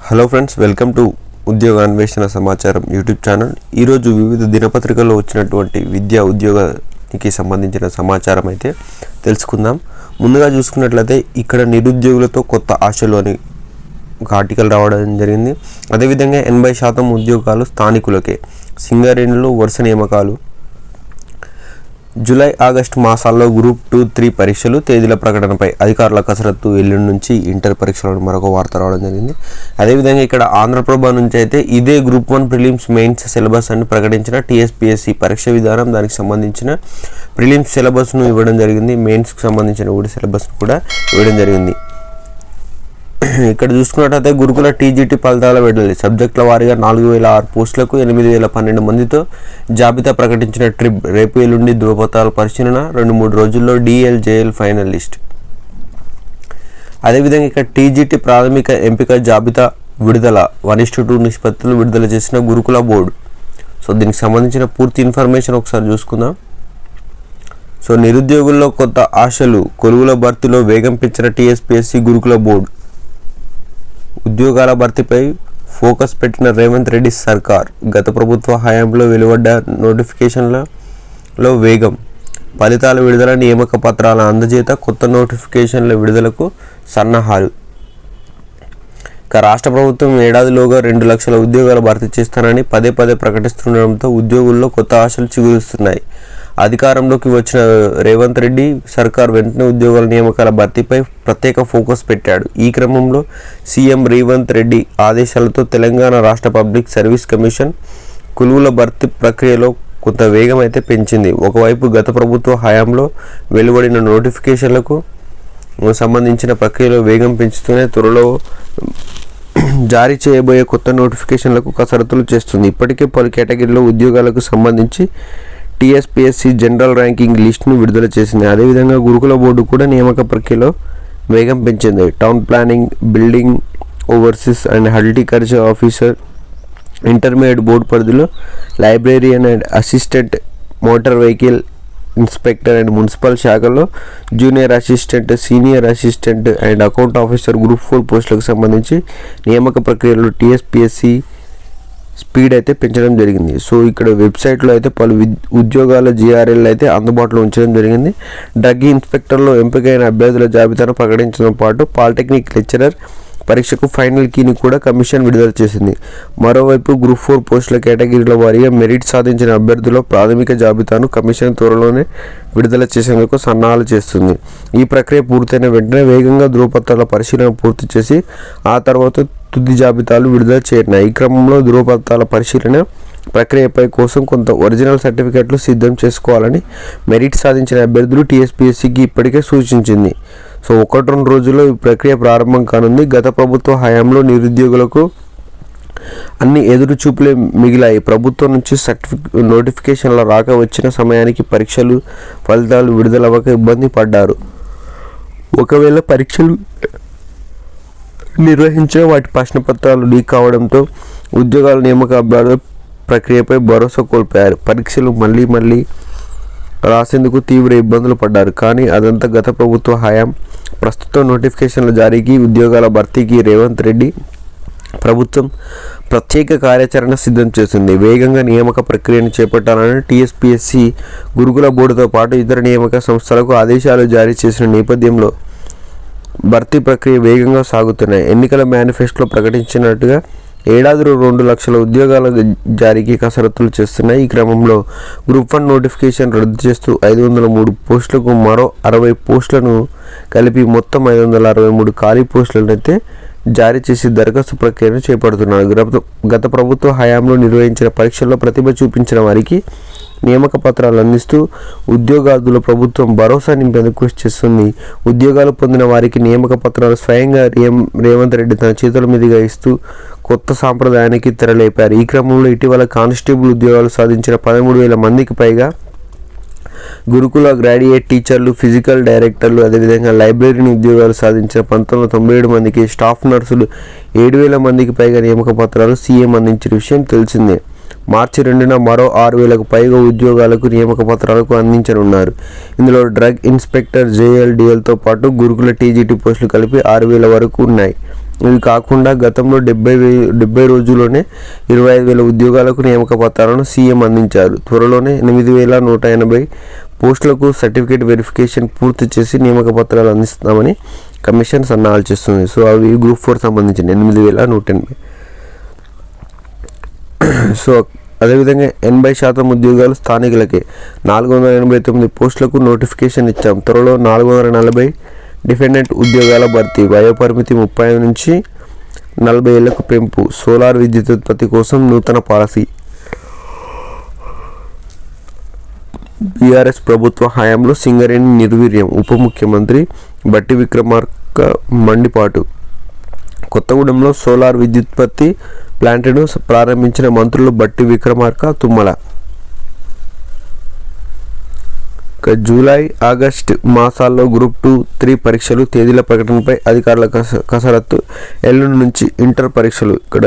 Hello friends, welcome to ఉద్యోగ అన్వేషణ సమాచారం యూట్యూబ్ ఛానల్. ఈరోజు వివిధ దినపత్రికల్లో వచ్చినటువంటి విద్యా ఉద్యోగానికి సంబంధించిన సమాచారం అయితే తెలుసుకుందాం. ముందుగా చూసుకున్నట్లయితే ఇక్కడ నిరుద్యోగులతో కొత్త ఆశలు అని ఒక ఆర్టికల్ రావడం జరిగింది. అదేవిధంగా 80% ఉద్యోగాలు స్థానికులకే, సింగరేణిలో వరుస నియామకాలు, జూలై ఆగస్టు మాసాల్లో గ్రూప్ 2, 3 పరీక్షలు తేదీల ప్రకటనపై అధికారుల కసరత్తు, ఎల్లుండి నుంచి ఇంటర్ పరీక్షలను మరొక వార్త రావడం జరిగింది. అదేవిధంగా ఇక్కడ ఆంధ్రప్రభ నుంచి అయితే ఇదే గ్రూప్ 1 ప్రిలిమ్స్ మెయిన్స్ సిలబస్ అని ప్రకటించిన టీఎస్పీఎస్సీ పరీక్ష విధానం, దానికి సంబంధించిన ప్రిలిమ్స్ సిలబస్ను ఇవ్వడం జరిగింది. మెయిన్స్కి సంబంధించిన కూడా సిలబస్ను కూడా ఇవ్వడం జరిగింది. ఇక్కడ చూసుకున్నట్టయితే గురుకుల టీజీటీ ఫలితాల విడుదల, సబ్జెక్టుల వారీగా 4006 పోస్టులకు 8012 మందితో జాబితా ప్రకటించిన ట్రిప్, రేపు ఎల్లుండి ధృవపత్రాల పరిశీలన, 2-3 రోజుల్లో DL/JL ఫైనల్ లిస్ట్. అదేవిధంగా ఇక్కడ టీజీటీ ప్రాథమిక ఎంపిక జాబితా విడుదల, 1:2 నిష్పత్తులు విడుదల చేసిన గురుకుల బోర్డు. సో దీనికి సంబంధించిన పూర్తి ఇన్ఫర్మేషన్ ఒకసారి చూసుకుందాం. సో నిరుద్యోగుల్లో కొత్త ఆశలు, కొలువుల భర్తీలో వేగం పెంచిన టీఎస్పీఎస్సీ గురుకుల బోర్డు. ఉద్యోగాల భర్తీపై ఫోకస్ పెట్టిన రేవంత్ రెడ్డి సర్కార్, గత ప్రభుత్వ హయాంలో వెలువడ్డ నోటిఫికేషన్లలో వేగం, ఫలితాల విడుదల, నియామక పత్రాల అందజేత, కొత్త నోటిఫికేషన్ల విడుదలకు సన్నాహాలు. ఇక రాష్ట్ర ప్రభుత్వం ఏడాదిలోగా 2 లక్షల ఉద్యోగాలు భర్తీ చేస్తానని పదే ప్రకటిస్తుండడంతో ఉద్యోగుల్లో కొత్త ఆశలు చిగురుస్తున్నాయి. అధికారంలోకి వచ్చిన రేవంత్ రెడ్డి సర్కార్ వెంటనే ఉద్యోగాల నియామకాల భర్తీపై ప్రత్యేక ఫోకస్ పెట్టాడు. ఈ క్రమంలో సీఎం రేవంత్ రెడ్డి ఆదేశాలతో తెలంగాణ రాష్ట్ర పబ్లిక్ సర్వీస్ కమిషన్ కొలువుల భర్తీ ప్రక్రియలో కొంత వేగం అయితే పెంచింది. ఒకవైపు గత ప్రభుత్వ హయాంలో వెలువడిన నోటిఫికేషన్లకు సంబంధించిన ప్రక్రియలో వేగం పెంచుతూనే త్వరలో జారీ చేయబోయే కొత్త నోటిఫికేషన్లకు కసరత్తులు చేస్తుంది. ఇప్పటికే పలు కేటగిరీలో ఉద్యోగాలకు సంబంధించి టీఎస్పీఎస్సీ జనరల్ ర్యాంకింగ్ లిస్టును విడుదల చేసింది. అదేవిధంగా గురుకుల బోర్డు కూడా నియామక ప్రక్రియలో వేగం పెంచింది. Town planning, building overseers and horticulture officer, intermediate board పరిధిలో librarian and assistant, motor vehicle inspector and municipal శాఖల్లో junior assistant, senior assistant and account officer group 4 పోస్టులకు సంబంధించి నియామక ప్రక్రియలో టీఎస్పీఎస్సీ స్పీడ్ అయితే పెంచడం జరిగింది. సో ఇక్కడ వెబ్సైట్లో అయితే పలు ఉద్యోగాల GRL అయితే అందుబాటులో ఉంచడం జరిగింది. డ్రగ్ ఇన్స్పెక్టర్లో ఎంపికైన అభ్యర్థుల జాబితాను ప్రకటించడంతో పాటు పాలిటెక్నిక్ లెక్చరర్ పరీక్షకు ఫైనల్ కీని కూడా కమిషన్ విడుదల చేసింది. మరోవైపు గ్రూప్ 4 పోస్టుల కేటగిరీల వారీగా మెరిట్ సాధించిన అభ్యర్థుల ప్రాథమిక జాబితాను కమిషన్ త్వరలోనే విడుదల చేసేందుకు సన్నాహాలు చేస్తుంది. ఈ ప్రక్రియ పూర్తయిన వెంటనే వేగంగా ధృవపత్రాల పరిశీలన పూర్తి చేసి ఆ తర్వాత తుది జాబితాలు విడుదల చేయనున్నాయి. ఈ క్రమంలో ధృవపత్రాల పరిశీలన ప్రక్రియపై కోసం కొంత ఒరిజినల్ సర్టిఫికెట్లు సిద్ధం చేసుకోవాలని మెరిట్ సాధించిన అభ్యర్థులు టీఎస్పీఎస్సీకి ఇప్పటికే సూచించింది. సో 1-2 రోజుల్లో ఈ ప్రక్రియ ప్రారంభం కానుంది. గత ప్రభుత్వ హయాంలో నిరుద్యోగులకు అన్ని ఎదురు చూపులే మిగిలాయి. ప్రభుత్వం నుంచి నోటిఫికేషన్ల రాక వచ్చిన సమయానికి పరీక్షలు ఫలితాలు విడుదలవ్వక ఇబ్బంది పడ్డారు. ఒకవేళ పరీక్షలు నిర్వహించిన వాటి ప్రశ్నపత్రాలు లీక్ కావడంతో ఉద్యోగాల నియామక అభ్యర్థుల ప్రక్రియపై భరోసా కోల్పోయారు. పరీక్షలు మళ్ళీ రాసేందుకు తీవ్ర ఇబ్బందులు పడ్డారు. కానీ అదంతా గత ప్రభుత్వ హయాం. ప్రస్తుతం నోటిఫికేషన్ల జారీకి, ఉద్యోగాల భర్తీకి రేవంత్ రెడ్డి ప్రభుత్వం ప్రత్యేక కార్యాచరణ సిద్ధం చేసింది. వేగంగా నియామక ప్రక్రియను చేపట్టాలని టీఎస్పీఎస్సీ గురుకుల బోర్డుతో పాటు ఇతర నియామక సంస్థలకు ఆదేశాలు జారీ చేసిన నేపథ్యంలో భర్తీ ప్రక్రియ వేగంగా సాగుతున్నాయి. ఎన్నికల మేనిఫెస్టోలో ప్రకటించినట్టుగా ఏడాదిలో 2 లక్షల ఉద్యోగాల జారీకి కసరత్తులు చేస్తున్నాయి. ఈ క్రమంలో గ్రూప్ 1 నోటిఫికేషన్ రద్దు చేస్తూ 503 పోస్టులకు మరో 60 పోస్టులను కలిపి మొత్తం 563 ఖాళీ పోస్టులను అయితే జారీ చేసి దరఖాస్తు ప్రక్రియను చేపడుతున్నారు. గత ప్రభుత్వ హయాంలో నిర్వహించిన పరీక్షల్లో ప్రతిభ చూపించిన వారికి నియామక పత్రాలు అందిస్తూ ఉద్యోగార్థుల ప్రభుత్వం భరోసా నింపేందుకు కృషి చేస్తుంది. ఉద్యోగాలు పొందిన వారికి నియామక పత్రాలు స్వయంగా రేవంత్ రెడ్డి తన చేతుల మీదుగా ఇస్తూ కొత్త సాంప్రదాయానికి తెరలేపారు. ఈ క్రమంలో ఇటీవల కానిస్టేబుల్ ఉద్యోగాలు సాధించిన 13,000 మందికి పైగా గురుకుల గ్రాడ్యుయేట్ టీచర్లు, ఫిజికల్ డైరెక్టర్లు, అదేవిధంగా లైబ్రరీని ఉద్యోగాలు సాధించిన 1997 మందికి, స్టాఫ్ నర్సులు 7,000 మందికి పైగా నియామక పత్రాలు సీఎం అందించిన విషయం తెలిసిందే. మార్చి 2న మరో 6,000కు పైగా ఉద్యోగాలకు నియామక పత్రాలకు అందించనున్నారు. ఇందులో డ్రగ్ ఇన్స్పెక్టర్, JL, DLతో పాటు గురుకుల టీజీటీ పోస్టులు కలిపి 6,000 వరకు ఉన్నాయి. ఇవి కాకుండా గతంలో 70 రోజుల్లోనే 25,000 ఉద్యోగాలకు నియామక పత్రాలను సీఎం అందించారు. త్వరలోనే 8,180 పోస్టులకు సర్టిఫికేట్ వెరిఫికేషన్ పూర్తి చేసి నియామక పత్రాలు అందిస్తామని కమిషన్ సన్నాహాలు చేస్తుంది. సో అవి గ్రూప్ 4 సంబంధించిన 8,180. సో అదేవిధంగా 80% ఉద్యోగాలు స్థానికులకే. 489 పోస్టులకు నోటిఫికేషన్ ఇచ్చాం. త్వరలో 440 డిఫెండెంట్ ఉద్యోగాల భర్తీ. వయోపరిమితి 35 నుంచి 40 ఏళ్లకు పెంపు. సోలార్ విద్యుత్ ఉత్పత్తి కోసం నూతన పాలసీ. బీఆర్ఎస్ ప్రభుత్వ హయాంలో సింగరేణి నిర్వీర్యం. ఉప ముఖ్యమంత్రి బట్టి విక్రమార్క మండిపాటు. కొత్తగూడెంలో సోలార్ విద్యుత్పత్తి ప్లాంట్ను ప్రారంభించిన మంత్రులు బట్టి విక్రమార్క, తుమ్మల. జూలై, ఆగస్టు మాసాల్లో గ్రూప్ 2, 3 పరీక్షలు. తేదీల ప్రకటనపై అధికారుల కసరత్తు. ఎల్లుండి నుంచి ఇంటర్ పరీక్షలు. ఇక్కడ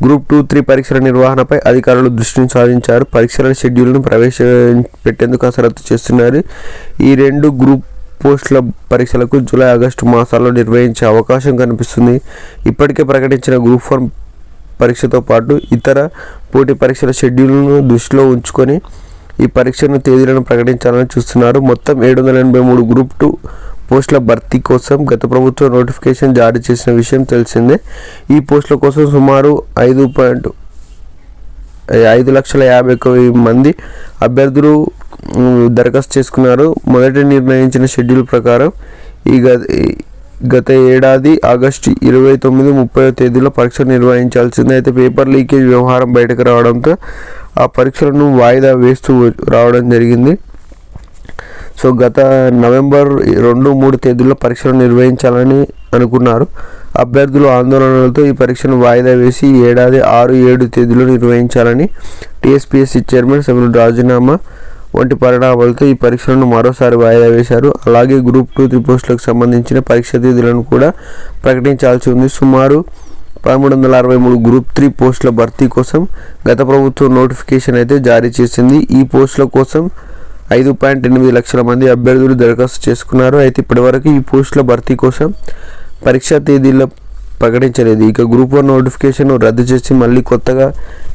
గ్రూప్ 2, 3 పరీక్షల నిర్వహణపై అధికారులు దృష్టిని సాధించారు. పరీక్షల షెడ్యూల్ను ప్రవేశపెట్టేందుకు కసరత్తు చేస్తున్నారు. ఈ 2 గ్రూప్ పోస్టుల పరీక్షలకు జూలై, ఆగస్టు మాసాల్లో నిర్వహించే అవకాశం కనిపిస్తుంది. ఇప్పటికే ప్రకటించిన గ్రూప్ 4 పరీక్షతో పాటు ఇతర పోటీ పరీక్షల షెడ్యూల్ను దృష్టిలో ఉంచుకొని ఈ పరీక్షను తేదీలను ప్రకటించాలని చూస్తున్నారు. మొత్తం 783 గ్రూప్ 2 పోస్టుల భర్తీ కోసం గత ప్రభుత్వం నోటిఫికేషన్ జారీ చేసిన విషయం తెలిసిందే. ఈ పోస్టుల కోసం సుమారు 5,50,100 మంది అభ్యర్థులు దరఖాస్తు చేసుకున్నారు. మొదట నిర్ణయించిన షెడ్యూల్ ప్రకారం గత ఏడాది ఆగస్టు 29, 30 తేదీలో పరీక్షలు నిర్వహించాల్సింది. అయితే పేపర్ లీకేజ్ వ్యవహారం బయటకు రావడంతో ఆ పరీక్షలను వాయిదా వేస్తూ రావడం జరిగింది. సో గత నవంబర్ 2, 3 తేదీల్లో పరీక్షలు నిర్వహించాలని అనుకున్నారు. అభ్యర్థులు ఆందోళనలతో ఈ పరీక్షను వాయిదా వేసి ఈ ఏడాది 6, 7 తేదీలో నిర్వహించాలని టీఎస్పీఎస్సీ చైర్మన్ సభ్యులు రాజీనామా వంటి పరిణామాలతో ఈ పరీక్షలను మరోసారి వాయిదా వేశారు. అలాగే గ్రూప్ 2, 3 పోస్టులకు సంబంధించిన పరీక్ష తేదీలను కూడా ప్రకటించాల్సి ఉంది. సుమారు 1,363 గ్రూప్ 3 పోస్టుల భర్తీ కోసం గత ప్రభుత్వం నోటిఫికేషన్ అయితే జారీ చేసింది. ఈ పోస్టుల కోసం 5.8 లక్షల మంది అభ్యర్థులు దరఖాస్తు చేసుకున్నారు. అయితే ఇప్పటివరకు ఈ పోస్టుల భర్తీ కోసం పరీక్షా తేదీల ప్రకటించలేదు. ఇక గ్రూప్ 1 నోటిఫికేషన్ రద్దు చేసి మళ్ళీ కొత్తగా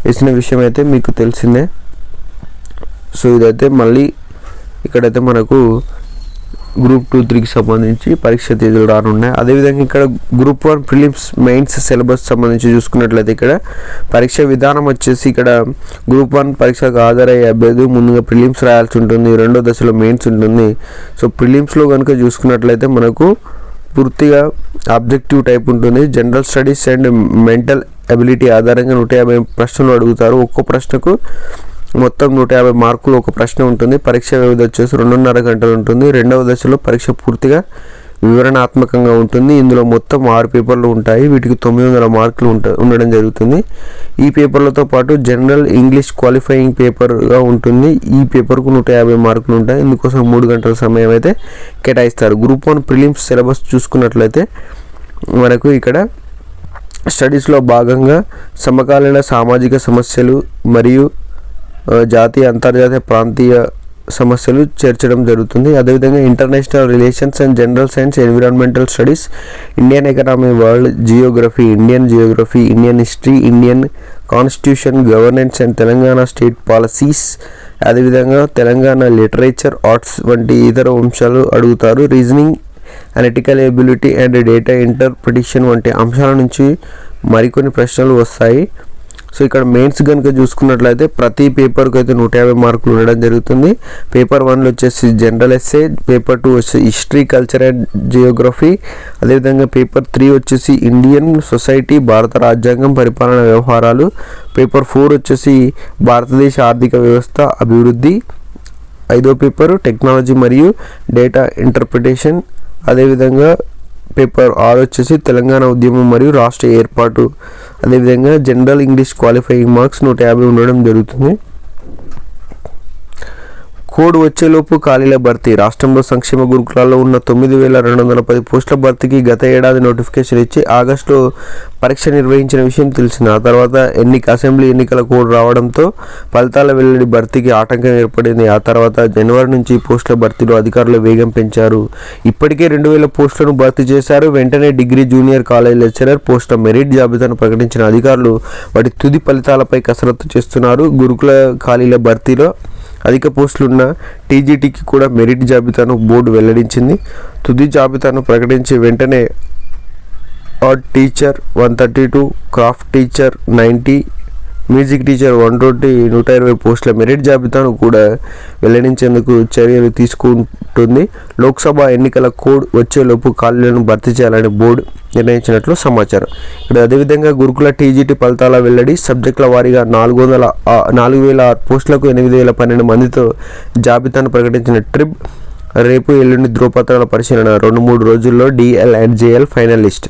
వేసిన విషయం అయితే మీకు తెలిసిందే. సో ఇదైతే మళ్ళీ ఇక్కడైతే మనకు గ్రూప్ 2, 3కి సంబంధించి పరీక్ష తేదీలు రానున్నాయి. అదేవిధంగా ఇక్కడ గ్రూప్ 1 ప్రిలిమ్స్, మెయిన్స్ సిలబస్ సంబంధించి చూసుకున్నట్లయితే ఇక్కడ పరీక్ష విధానం వచ్చేసి ఇక్కడ గ్రూప్ 1 పరీక్షకు హాజరయ్యే అభ్యర్థులు ముందుగా ప్రిలిమ్స్ రాయాల్సి ఉంటుంది. రెండో దశలో మెయిన్స్ ఉంటుంది. సో ప్రిలిమ్స్లో కనుక చూసుకున్నట్లయితే మనకు పూర్తిగా ఆబ్జెక్టివ్ టైప్ ఉంటుంది. General studies and mental ability ఆధారంగా 150 ప్రశ్నలు అడుగుతారు. ఒక్కో ప్రశ్నకు మొత్తం 150 మార్కులు ఒక ప్రశ్న ఉంటుంది. పరీక్ష వ్యవధి వచ్చేసి 2.5 గంటలు ఉంటుంది. రెండవ దశలో పరీక్ష పూర్తిగా వివరణాత్మకంగా ఉంటుంది. ఇందులో మొత్తం 6 పేపర్లు ఉంటాయి. వీటికి 900 మార్కులు ఉండడం జరుగుతుంది. ఈ పేపర్లతో పాటు జనరల్ ఇంగ్లీష్ క్వాలిఫైయింగ్ పేపర్గా ఉంటుంది. ఈ పేపర్కు 150 మార్కులు ఉంటాయి. ఇందుకోసం 3 గంటల సమయం అయితే కేటాయిస్తారు. గ్రూప్ 1 ప్రిలిమ్స్ సిలబస్ చూసుకున్నట్లయితే మనకు ఇక్కడ స్టడీస్లో భాగంగా సమకాలీన సామాజిక సమస్యలు మరియు జాతీయ, అంతర్జాతీయ, ప్రాంతీయ సమస్యలు చేర్చడం జరుగుతుంది. అదేవిధంగా international relations and general science, environmental studies, Indian economy, world Geography, Indian Geography, Indian history, Indian constitution, governance and Telangana state policies, అదేవిధంగా తెలంగాణ లిటరేచర్, ఆర్ట్స్ వంటి ఇతర అంశాలు అడుగుతారు. Reasoning, analytical ability and data interpretation వంటి అంశాల నుంచి మరికొన్ని ప్రశ్నలు వస్తాయి. సో ఇక్కడ మెయిన్స్ కనుక చూసుకున్నట్లయితే ప్రతి పేపర్కి అయితే 150 మార్కులు ఉండడం జరుగుతుంది. పేపర్ 1లో వచ్చేసి జనరల్ ఎస్సే, పేపర్ 2 వచ్చేసి హిస్టరీ, కల్చర్ అండ్ జియోగ్రఫీ, అదేవిధంగా పేపర్ 3 వచ్చేసి ఇండియన్ సొసైటీ, భారత రాజ్యాంగం, పరిపాలన వ్యవహారాలు, పేపర్ 4 వచ్చేసి భారతదేశ ఆర్థిక వ్యవస్థ అభివృద్ధి, 5వ పేపర్ టెక్నాలజీ మరియు డేటా ఇంటర్ప్రిటేషన్, అదేవిధంగా పేపర్ 6 వచ్చేసి తెలంగాణ ఉద్యమం మరియు రాష్ట్ర ఏర్పాటు, అదేవిధంగా జనరల్ ఇంగ్లీష్ క్వాలిఫైయింగ్ మార్క్స్ 150 ఉండడం జరుగుతుంది. కోడ్ వచ్చేలోపు ఖాళీల భర్తీ. రాష్ట్రంలో సంక్షేమ గురుకులాల్లో ఉన్న 9,210 పోస్టుల భర్తీకి గత ఏడాది నోటిఫికేషన్ ఇచ్చి ఆగస్టులో పరీక్ష నిర్వహించిన విషయం తెలిసింది. ఆ తర్వాత అసెంబ్లీ ఎన్నికల కోడ్ రావడంతో ఫలితాల వెల్లడి భర్తీకి ఆటంకం ఏర్పడింది. ఆ తర్వాత జనవరి నుంచి పోస్టుల భర్తీలో అధికారులు వేగం పెంచారు. ఇప్పటికే 2,000 పోస్టులను భర్తీ చేశారు. వెంటనే డిగ్రీ జూనియర్ కాలేజ్ లెక్చరర్ పోస్టుల మెరిట్ జాబితాను ప్రకటించిన అధికారులు వాటి తుది ఫలితాలపై కసరత్తు చేస్తున్నారు. గురుకుల ఖాళీల భర్తీలో అధిక పోస్టులున్న టీజీటీకి కూడా మెరిట్ జాబితాను బోర్డు వెల్లడించింది. తుది జాబితాను ప్రకటించి వెంటనే art teacher 132, craft teacher 90, music teacher 120 పోస్టుల మెరిట్ జాబితాను కూడా వెల్లడించేందుకు చర్యలు తీసుకుంటుంది. లోక్సభ ఎన్నికల కోడ్ వచ్చేలోపు ఖాళీలను భర్తీ చేయాలని బోర్డు నిర్ణయించినట్లు సమాచారం. ఇక్కడ అదేవిధంగా గురుకుల టీజీటీ ఫలితాల వెల్లడి. సబ్జెక్టుల వారీగా 4,006 పోస్టులకు 8,012 మందితో జాబితాను ప్రకటించిన ట్రిబ్ రేపు ఎల్లుండి ధ్రువపత్రాల పరిశీలన. 2-3 రోజుల్లో DL and JL final list.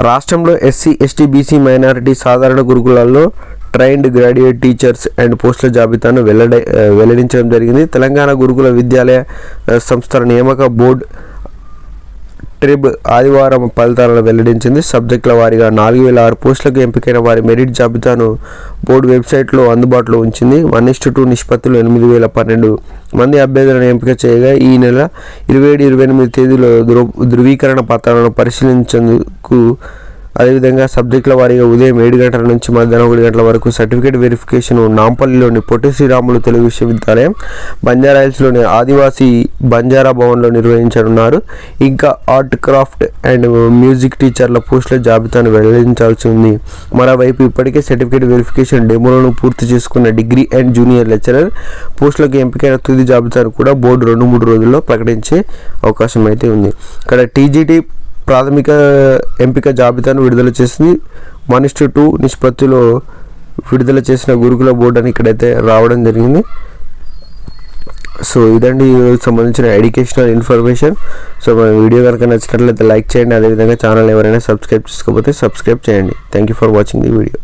రాష్ట్రంలో ఎస్సీ, ఎస్టీ, బీసీ, మైనారిటీ సాధారణ గురుకులాల్లో ట్రైన్డ్ గ్రాడ్యుయేట్ టీచర్స్ అండ్ పోస్టుల జాబితాను వెల్లడించడం జరిగింది. తెలంగాణ గురుకుల విద్యాలయ సంస్థల నియామక బోర్డు ట్రిబ్ ఆదివారం ఫలితాలను వెల్లడించింది. సబ్జెక్టుల వారీగా 4,006 పోస్టులకు ఎంపికైన వారి మెరిట్ జాబితాను బోర్డు వెబ్సైట్లో అందుబాటులో ఉంచింది. 1:2 నిష్పత్తిలో 8,012 మంది అభ్యర్థులను ఎంపిక చేయగా ఈ నెల 27-28 తేదీలో ధృవీకరణ పత్రాలను పరిశీలించేందుకు అదేవిధంగా సబ్జెక్టుల వారీగా ఉదయం 7 గంటల నుంచి మధ్యాహ్నం 1 గంటల వరకు సర్టిఫికేట్ వెరిఫికేషన్ నాంపల్లిలోని పొట్టి శ్రీరాములు తెలుగు విశ్వవిద్యాలయం, బంజారాహిల్స్లోని ఆదివాసీ బంజారా భవన్లో నిర్వహించనున్నారు. ఇంకా ఆర్ట్, క్రాఫ్ట్ అండ్ మ్యూజిక్ టీచర్ల పోస్టుల జాబితాను వెల్లడించాల్సి ఉంది. మరోవైపు ఇప్పటికే సర్టిఫికేట్ వెరిఫికేషన్ డెమోలను పూర్తి చేసుకున్న డిగ్రీ అండ్ జూనియర్ లెక్చరర్ పోస్టులకు ఎంపికైన తుది జాబితాను కూడా బోర్డు 2-3 రోజుల్లో ప్రకటించే అవకాశం అయితే ఉంది. ఇక్కడ టీజీటీ ప్రాథమిక ఎంపిక జాబితాను విడుదల చేసింది. 1:2 నిష్పత్తిలో విడుదల చేసిన గురుకుల బోర్డు అని ఇక్కడైతే రావడం జరిగింది. సో ఇదండి ఈరోజు సంబంధించిన ఎడ్యుకేషనల్ ఇన్ఫర్మేషన్. సో మన వీడియో కనుక నచ్చినట్లయితే లైక్ చేయండి. అదేవిధంగా ఛానల్ ఎవరైనా సబ్స్క్రైబ్ చేసుకోకపోతే సబ్స్క్రైబ్ చేయండి. Thank you for watching the video.